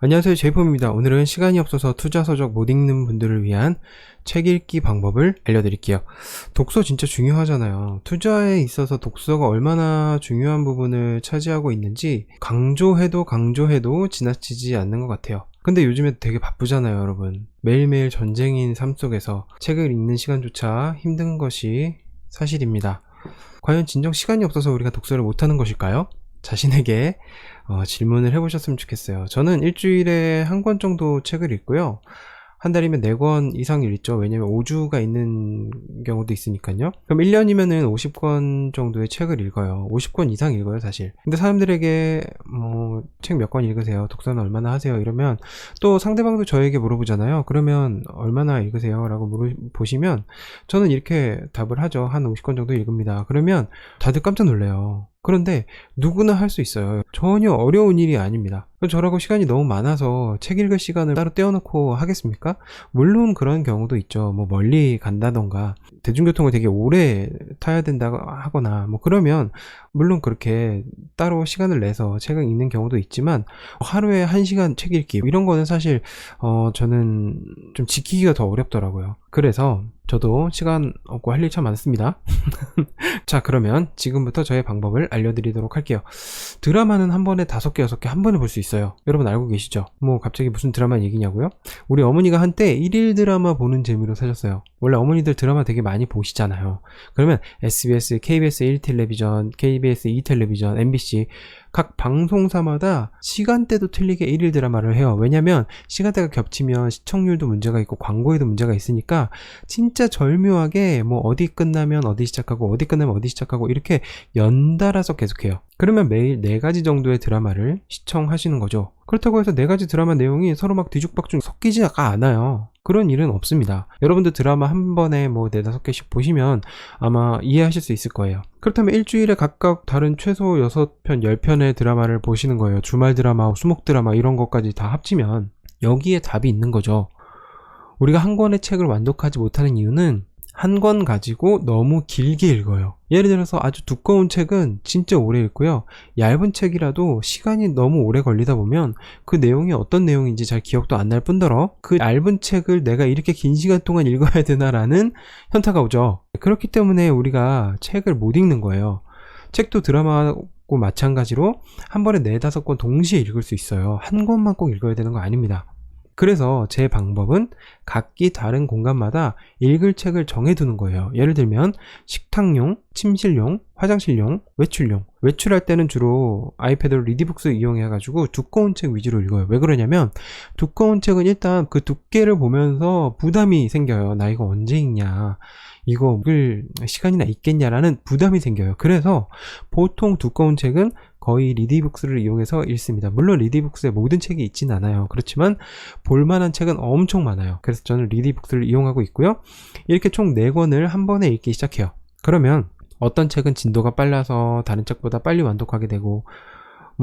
안녕하세요, 제이폼입니다. 오늘은 시간이 없어서 투자서적 못 읽는 분들을 위한 책 읽기 방법을 알려드릴게요. 독서 진짜 중요하잖아요. 투자에 있어서 독서가 얼마나 중요한 부분을 차지하고 있는지 강조해도 지나치지 않는 것 같아요. 근데 요즘에 되게 바쁘잖아요, 여러분. 매일매일 전쟁인 삶 속에서 책을 읽는 시간조차 힘든 것이 사실입니다. 과연 진정 시간이 없어서 우리가 독서를 못하는 것일까요? 자신에게 질문을 해보셨으면 좋겠어요. 저는 일주일에 한 권 정도 책을 읽고요. 한 달이면 4권 이상 읽죠. 왜냐면 5주가 있는 경우도 있으니까요. 그럼 1년이면은 50권 정도의 책을 읽어요. 50권 이상 읽어요, 사실. 근데 사람들에게 책 몇 권 읽으세요? 독서는 얼마나 하세요? 이러면 또 상대방도 저에게 물어보잖아요. 그러면 얼마나 읽으세요? 라고 물어보시면 저는 이렇게 답을 하죠. 한 50권 정도 읽습니다. 그러면 다들 깜짝 놀래요. 그런데 누구나 할 수 있어요. 전혀 어려운 일이 아닙니다. 저라고 시간이 너무 많아서 책 읽을 시간을 따로 떼어놓고 하겠습니까? 물론 그런 경우도 있죠. 멀리 간다던가 대중교통을 되게 오래 타야 된다고 하거나 그러면 물론 그렇게 따로 시간을 내서 책을 읽는 경우도 있지만 하루에 1시간 책 읽기 이런 거는 사실 저는 좀 지키기가 더 어렵더라고요. 그래서 저도 시간 없고 할 일 참 많습니다. 자, 그러면 지금부터 저의 방법을 알려드리도록 할게요. 드라마는 한 번에 5개, 6개 한 번에 볼 수 있어요. 여러분 알고 계시죠? 갑자기 무슨 드라마 얘기냐고요? 우리 어머니가 한때 1일 드라마 보는 재미로 사셨어요. 원래 어머니들 드라마 되게 많이 보시잖아요. 그러면 SBS, KBS 1텔레비전, KBS 2텔레비전, MBC 각 방송사마다 시간대도 틀리게 1일 드라마를 해요. 왜냐면 시간대가 겹치면 시청률도 문제가 있고 광고에도 문제가 있으니까 진짜 절묘하게 어디 끝나면 어디 시작하고 어디 끝나면 어디 시작하고 이렇게 연달아서 계속해요. 그러면 매일 4가지 정도의 드라마를 시청하시는 거죠. 그렇다고 해서 4가지 드라마 내용이 서로 막 뒤죽박죽 섞이지가 않아요. 그런 일은 없습니다. 여러분들 드라마 한 번에 4-5개씩 보시면 아마 이해하실 수 있을 거예요. 그렇다면 일주일에 각각 다른 최소 6편, 10편의 드라마를 보시는 거예요. 주말 드라마, 수목 드라마 이런 것까지 다 합치면 여기에 답이 있는 거죠. 우리가 한 권의 책을 완독하지 못하는 이유는 한 권 가지고 너무 길게 읽어요. 예를 들어서 아주 두꺼운 책은 진짜 오래 읽고요. 얇은 책이라도 시간이 너무 오래 걸리다 보면 그 내용이 어떤 내용인지 잘 기억도 안 날 뿐더러 그 얇은 책을 내가 이렇게 긴 시간 동안 읽어야 되나라는 현타가 오죠. 그렇기 때문에 우리가 책을 못 읽는 거예요. 책도 드라마하고 마찬가지로 한 번에 4-5권 동시에 읽을 수 있어요. 한 권만 꼭 읽어야 되는 거 아닙니다. 그래서 제 방법은 각기 다른 공간마다 읽을 책을 정해두는 거예요. 예를 들면 식탁용, 침실용, 화장실용, 외출용. 외출할 때는 주로 아이패드로 리디북스 이용해가지고 두꺼운 책 위주로 읽어요. 왜 그러냐면 두꺼운 책은 일단 그 두께를 보면서 부담이 생겨요. 나 이거 언제 읽냐, 이거 읽을 시간이나 있겠냐라는 부담이 생겨요. 그래서 보통 두꺼운 책은 거의 리디북스를 이용해서 읽습니다. 물론 리디북스에 모든 책이 있진 않아요. 그렇지만 볼만한 책은 엄청 많아요. 그래서 저는 리디북스를 이용하고 있고요. 이렇게 총 4권을 한 번에 읽기 시작해요. 그러면 어떤 책은 진도가 빨라서 다른 책보다 빨리 완독하게 되고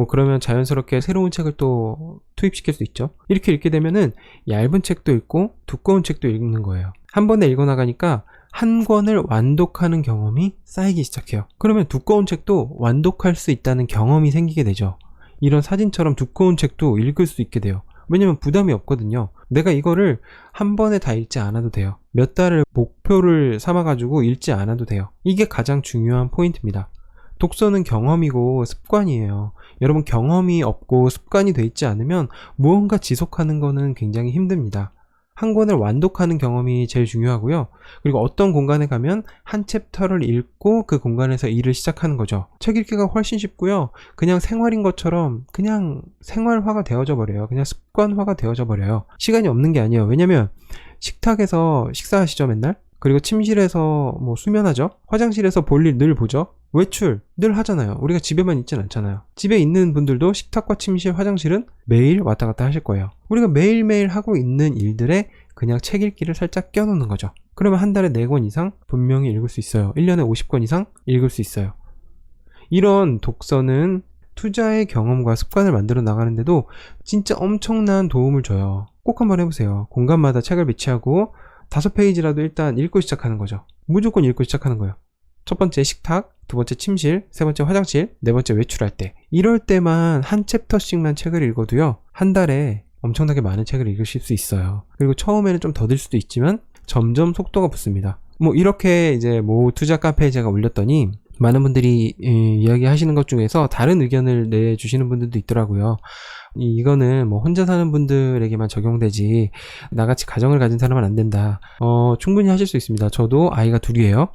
그러면 자연스럽게 새로운 책을 또 투입시킬 수 있죠. 이렇게 읽게 되면은 얇은 책도 읽고 두꺼운 책도 읽는 거예요. 한 번에 읽어나가니까 한 권을 완독하는 경험이 쌓이기 시작해요. 그러면 두꺼운 책도 완독할 수 있다는 경험이 생기게 되죠. 이런 사진처럼 두꺼운 책도 읽을 수 있게 돼요. 왜냐면 부담이 없거든요. 내가 이거를 한 번에 다 읽지 않아도 돼요. 몇 달을 목표를 삼아가지고 읽지 않아도 돼요. 이게 가장 중요한 포인트입니다. 독서는 경험이고 습관이에요. 여러분 경험이 없고 습관이 돼 있지 않으면 무언가 지속하는 거는 굉장히 힘듭니다. 한 권을 완독하는 경험이 제일 중요하고요. 그리고 어떤 공간에 가면 한 챕터를 읽고 그 공간에서 일을 시작하는 거죠. 책 읽기가 훨씬 쉽고요. 그냥 생활인 것처럼 그냥 생활화가 되어져 버려요. 그냥 습관화가 되어져 버려요. 시간이 없는 게 아니에요. 왜냐면 식탁에서 식사하시죠, 맨날? 그리고 침실에서 수면하죠? 화장실에서 볼 일 늘 보죠? 외출 늘 하잖아요. 우리가 집에만 있진 않잖아요. 집에 있는 분들도 식탁과 침실, 화장실은 매일 왔다 갔다 하실 거예요. 우리가 매일매일 하고 있는 일들에 그냥 책 읽기를 살짝 껴놓는 거죠. 그러면 한 달에 4권 이상 분명히 읽을 수 있어요. 1년에 50권 이상 읽을 수 있어요. 이런 독서는 투자의 경험과 습관을 만들어 나가는데도 진짜 엄청난 도움을 줘요. 꼭 한번 해보세요. 공간마다 책을 배치하고 5페이지라도 일단 읽고 시작하는 거죠. 무조건 읽고 시작하는 거예요. 첫 번째 식탁, 두 번째 침실, 세 번째 화장실, 네 번째 외출할 때. 이럴 때만 한 챕터씩만 책을 읽어도요, 한 달에 엄청나게 많은 책을 읽으실 수 있어요. 그리고 처음에는 좀 더딜 수도 있지만 점점 속도가 붙습니다. 뭐 이렇게 이제 모 투자 카페에 제가 올렸더니 많은 분들이 이야기하시는 것 중에서 다른 의견을 내주시는 분들도 있더라고요. 이거는 뭐 혼자 사는 분들에게만 적용되지 나같이 가정을 가진 사람은 안 된다. 충분히 하실 수 있습니다. 저도 아이가 둘이에요.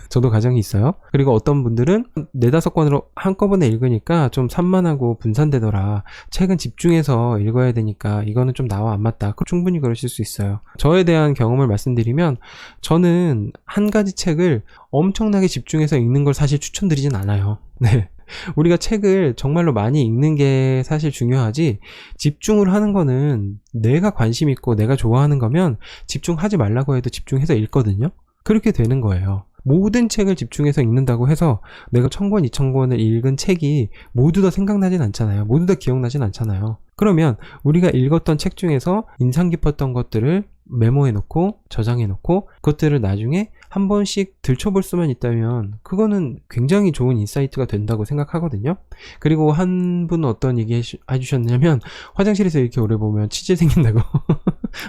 저도 가정이 있어요. 그리고 어떤 분들은 4-5권으로 한꺼번에 읽으니까 좀 산만하고 분산되더라. 책은 집중해서 읽어야 되니까 이거는 좀 나와 안 맞다. 충분히 그러실 수 있어요. 저에 대한 경험을 말씀드리면 저는 한 가지 책을 엄청나게 집중해서 읽는 걸 사실 추천드리진 않아요. 네. 우리가 책을 정말로 많이 읽는 게 사실 중요하지, 집중을 하는 거는 내가 관심 있고 내가 좋아하는 거면 집중하지 말라고 해도 집중해서 읽거든요. 그렇게 되는 거예요. 모든 책을 집중해서 읽는다고 해서 내가 1000권, 2000권을 읽은 책이 모두 다 생각나진 않잖아요. 모두 다 기억나진 않잖아요. 그러면 우리가 읽었던 책 중에서 인상 깊었던 것들을 메모해 놓고 저장해 놓고 그것들을 나중에 한 번씩 들춰볼 수만 있다면 그거는 굉장히 좋은 인사이트가 된다고 생각하거든요. 그리고 한 분은 어떤 얘기 해주셨냐면 화장실에서 이렇게 오래 보면 치질 생긴다고.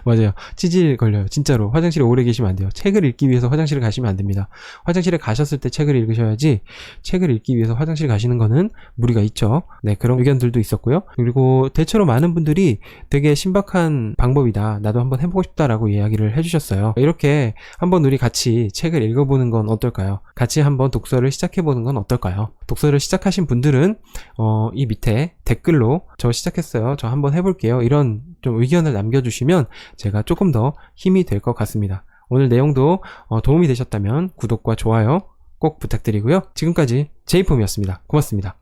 맞아요. 치질 걸려요. 진짜로 화장실에 오래 계시면 안 돼요. 책을 읽기 위해서 화장실에 가시면 안 됩니다. 화장실에 가셨을 때 책을 읽으셔야지, 책을 읽기 위해서 화장실 가시는 거는 무리가 있죠. 네, 그런 의견들도 있었고요. 그리고 대체로 많은 분들이 되게 신박한 방법이다, 나도 한번 해보고 싶다라고 이야기를 해주셨어요. 이렇게 한번 우리 같이 책을 읽어보는 건 어떨까요? 같이 한번 독서를 시작해보는 건 어떨까요? 독서를 시작하신 분들은 이 밑에 댓글로 저 시작했어요, 저 한번 해볼게요, 이런 좀 의견을 남겨주시면 제가 조금 더 힘이 될 것 같습니다. 오늘 내용도 도움이 되셨다면 구독과 좋아요 꼭 부탁드리고요. 지금까지 제이폼이었습니다. 고맙습니다.